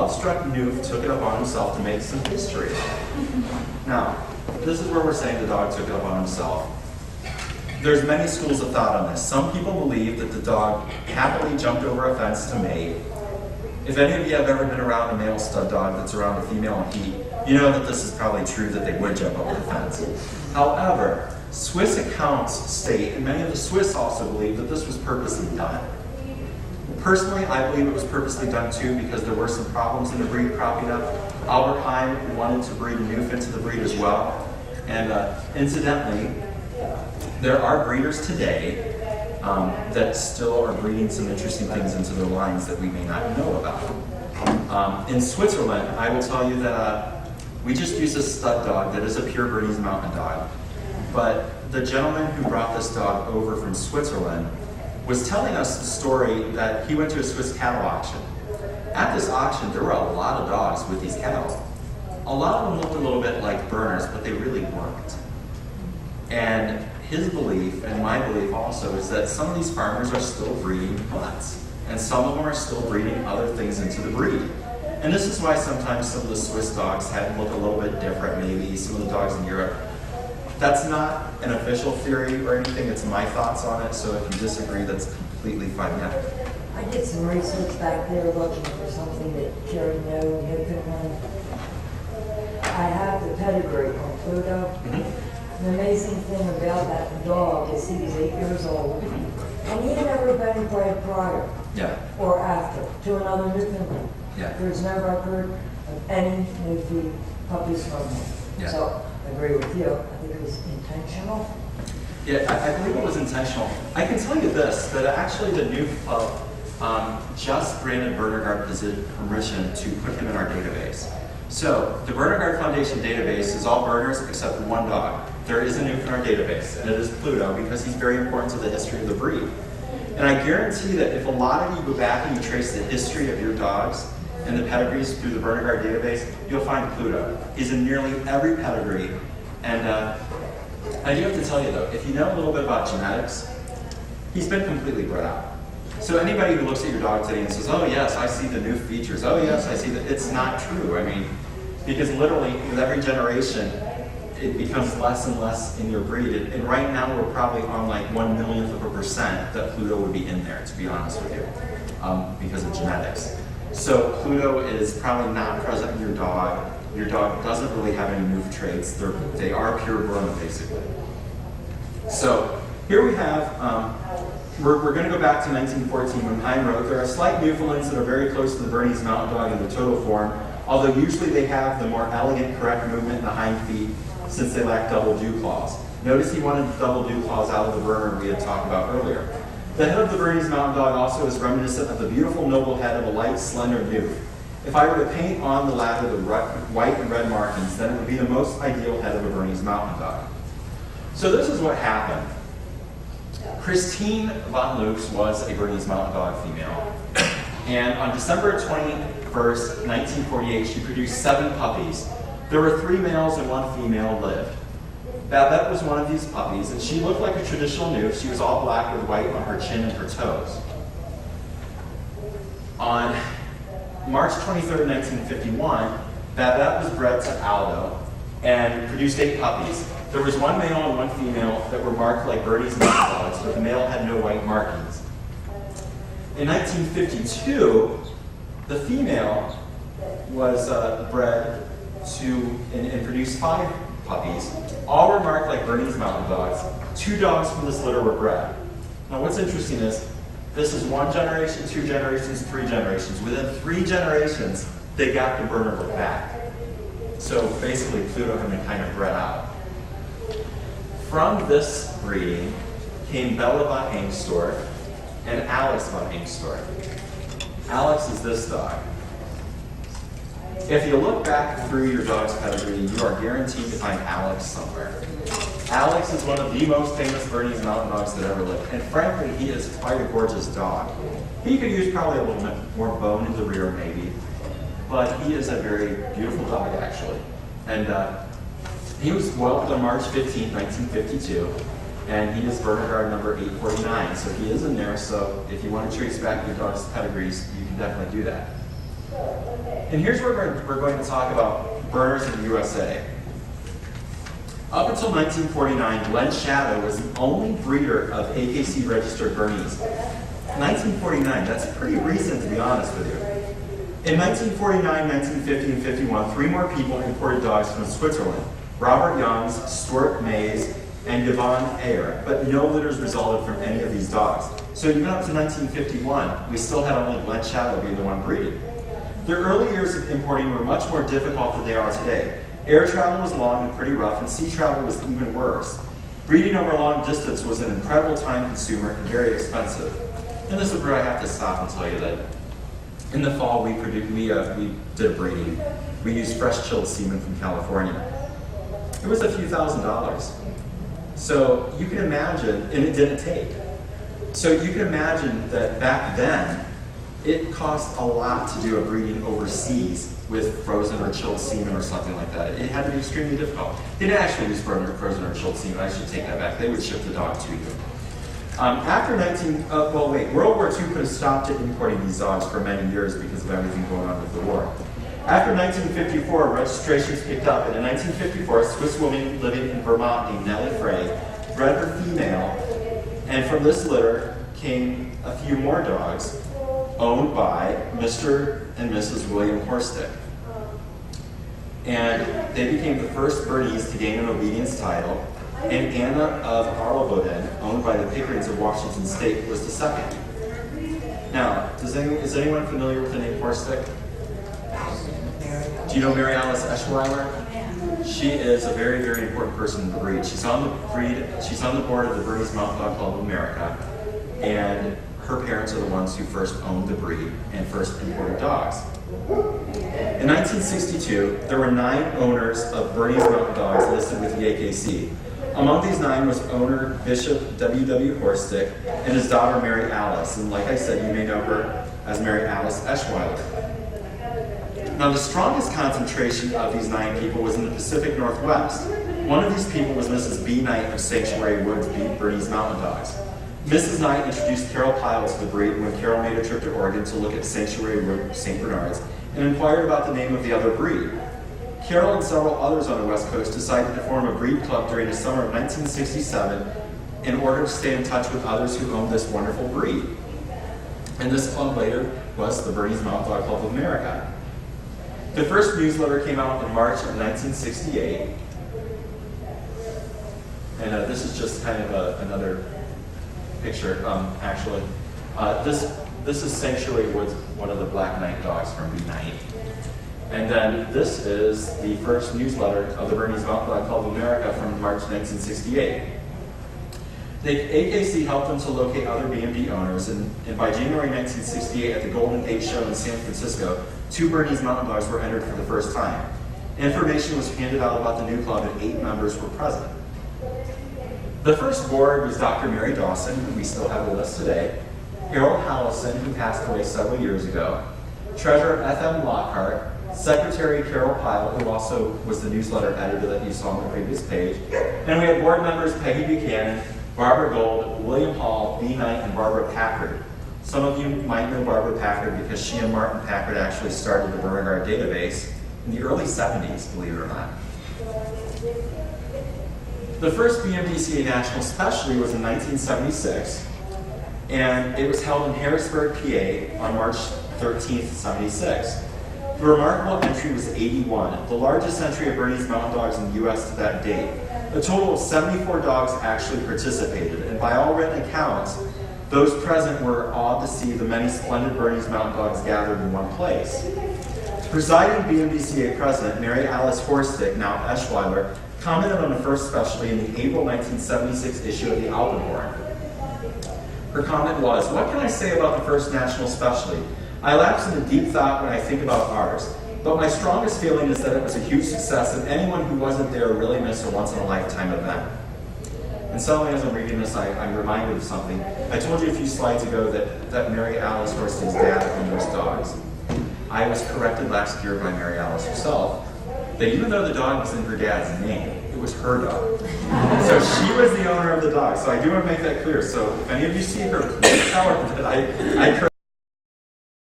love-struck Newf took it upon himself to make some history. Now, this is where we're saying the dog took it upon himself. There's many schools of thought on this. Some people believe that the dog happily jumped over a fence to mate. If any of you have ever been around a male stud dog that's around a female in heat, you know that this is probably true, that they would jump over the fence. However, Swiss accounts state, and many of the Swiss also believe, that this was purposely done. Personally, I believe it was purposely done too, because there were some problems in the breed cropping up. Albert Heijn wanted to breed a Newf into the breed as well. And incidentally, there are breeders today that still are breeding some interesting things into their lines that we may not know about. In Switzerland, I will tell you that we just use a stud dog that is a pure Bernese Mountain Dog. But the gentleman who brought this dog over from Switzerland was telling us the story that he went to a Swiss cattle auction. At this auction, there were a lot of dogs with these cattle. A lot of them looked a little bit like Berners, but they really weren't. And his belief, and my belief also, is that some of these farmers are still breeding mutts, and some of them are still breeding other things into the breed. And this is why sometimes some of the Swiss dogs look a little bit different, maybe some of the dogs in Europe. That's not an official theory or anything, it's my thoughts on it, so if you disagree, that's completely fine. Yeah. I did some research back there looking for something that Jerry knew and Newfoundland. I have the pedigree on Pluto. The amazing thing about that dog is he was 8 years old, and he had never been bred prior or after to another Newfoundland. There's no record of any Newfie puppies from him. So I agree with you. I think it was intentional. Yeah, I believe it was intentional. I can tell you this, that actually the Newf Club just granted BernerGuard permission to put him in our database. So the BernerGuard Foundation database is all Berners except one dog. There is a Newf in our database, and it is Pluto, because he's very important to the history of the breed. And I guarantee that if a lot of you go back and you trace the history of your dogs and the pedigrees through the BernerGuard database, you'll find Pluto. He's in nearly every pedigree. And I do have to tell you though, if you know a little bit about genetics, he's been completely bred out. So anybody who looks at your dog today and says, oh yes, I see the new features, oh yes, I see that, it's not true. I mean, because literally with every generation, it becomes less and less in your breed. And right now we're probably on like 1/1,000,000% that Pluto would be in there, to be honest with you, because of genetics. So Pluto is probably not present in your dog. Your dog doesn't really have any Newf traits. They are pure Berner, basically. So here we have, we're going to go back to 1914 when Heijn wrote, there are slight Newfoundlands that are very close to the Bernese Mountain Dog in the total form, although usually they have the more elegant, correct movement in the hind feet since they lack double dew claws. Notice he wanted the double dew claws out of the Berner we had talked about earlier. The head of the Bernese Mountain Dog also is reminiscent of the beautiful noble head of a light, slender Newf. If I were to paint on the latter the white and red markings, then it would be the most ideal head of a Bernese Mountain Dog. So this is what happened. Christine von Lukes was a Bernese Mountain Dog female. And on December 21st, 1948, she produced 7 puppies. There were 3 males and 1 female lived. Babette was one of these puppies, and she looked like a traditional Newf. She was all black with white on her chin and her toes. On March 23rd, 1951, Babette was bred to Aldo and produced 8 puppies. There was 1 male and 1 female that were marked like Bernese Mountain Dogs, but the male had no white markings. In 1952, the female was bred to and produced 5 puppies. All were marked like Bernese Mountain Dogs. 2 dogs from this litter were bred. Now what's interesting is, this is 1 generation, 2 generations, 3 generations. Within 3 generations, they got the Berner look back. So basically, Pluto had been kind of bred out. From this breeding came Bella von Angstorff and Alex von Angstorff. Alex is this dog. If you look back through your dog's pedigree, you are guaranteed to find Alex somewhere. Alex is one of the most famous Bernese Mountain Dogs that ever lived, and frankly, he is quite a gorgeous dog. He could use probably a little bit more bone in the rear, maybe, but he is a very beautiful dog, actually. And he was whelped on March 15, 1952, and he is BernerGuard number 849, so he is in there, so if you want to trace back your dog's pedigrees, you can definitely do that. And here's where we're going to talk about Berners in the USA. Up until 1949, Glenn Shadow was the only breeder of AKC registered Bernese. 1949, that's pretty recent to be honest with you. In 1949, 1950, and 51, 3 more people imported dogs from Switzerland. Robert Youngs, Stuart Mays, and Yvonne Ayer, but no litters resulted from any of these dogs. So even up to 1951, we still had only Glenn Shadow being the one breeding. The early years of importing were much more difficult than they are today. Air travel was long and pretty rough, and sea travel was even worse. Breeding over a long distance was an incredible time consumer and very expensive. And this is where I have to stop and tell you that in the fall we did breeding. We used fresh chilled semen from California. It was a few $1,000s. So you can imagine, and it didn't take. So you can imagine that back then, it cost a lot to do a breeding overseas with frozen or chilled semen or something like that. It had to be extremely difficult. They didn't actually use frozen or chilled semen. I should take that back. They would ship the dog to you. World War II put a stop to importing these dogs for many years because of everything going on with the war. After 1954, registrations picked up, and in 1954, a Swiss woman living in Vermont named Nellie Frey bred her female, and from this litter came a few more dogs owned by Mr. and Mrs. William Horstick. And they became the first Bernese to gain an obedience title, and Anna of Arleboden, owned by the Pickerings of Washington State, was the second. Now, is anyone familiar with the name Horstick? Do you know Mary Alice Eschweiler? She is a very, very important person in the breed. She's on the board of the Bernese Mountain Dog Club of America, and her parents are the ones who first owned the breed and first imported dogs. In 1962, there were 9 owners of Bernese Mountain Dogs listed with the AKC. Among these 9 was owner Bishop W.W. Horstick and his daughter Mary Alice, and like I said, you may know her as Mary Alice Eschweiler. Now, the strongest concentration of these 9 people was in the Pacific Northwest. One of these people was Mrs. B. Knight of Sanctuary Woods Bernese Mountain Dogs. Mrs. Knight introduced Carol Pyle to the breed when Carol made a trip to Oregon to look at Sanctuary Wood St. Bernards and inquired about the name of the other breed. Carol and several others on the West Coast decided to form a breed club during the summer of 1967 in order to stay in touch with others who owned this wonderful breed. And this club later was the Bernese Mountain Dog Club of America. The first newsletter came out in March of 1968. And this is just kind of another picture, actually. This is Sanctuary Woods, one of the Black Knight dogs from B. Knight. And then this is the first newsletter of the Bernese Mountain Dog Club of America from March 1968. The AKC helped them to locate other BMD owners, and by January 1968 at the Golden Gate Show in San Francisco, 2 Bernese Mountain Dogs were entered for the first time. Information was handed out about the new club and 8 members were present. The first board was Dr. Mary Dawson, who we still have with us today, Harold Hallison, who passed away several years ago, Treasurer F.M. Lockhart, Secretary Carol Pyle, who also was the newsletter editor that you saw on the previous page, and we had board members Peggy Buchanan, Barbara Gold, William Hall, B. Knight, and Barbara Packard. Some of you might know Barbara Packard because she and Martin Packard actually started the BernerUBMD database in the early 70s, believe it or not. The first BMDCA National Specialty was in 1976, and it was held in Harrisburg, PA on March 13th, 76. The remarkable entry was 81, the largest entry of Bernese Mountain Dogs in the U.S. to that date. A total of 74 dogs actually participated, and by all written accounts, those present were awed to see the many splendid Bernese Mountain Dogs gathered in one place. Presiding BMDCA President Mary Alice Horstick, now Eschweiler, commented on the first specialty in the April 1976 issue of the Alpenhorn. Her comment was, "What can I say about the first national specialty? I lapse into deep thought when I think about ours, but my strongest feeling is that it was a huge success and anyone who wasn't there really missed a once-in-a-lifetime event." And suddenly as I'm reading this, I'm reminded of something. I told you a few slides ago that Mary Alice Horstick's dad owned those dogs. I was corrected last year by Mary Alice herself that even though the dog was in her dad's name, it was her dog. So she was the owner of the dog. So I do want to make that clear. So if any of you see her, please tell her that I corrected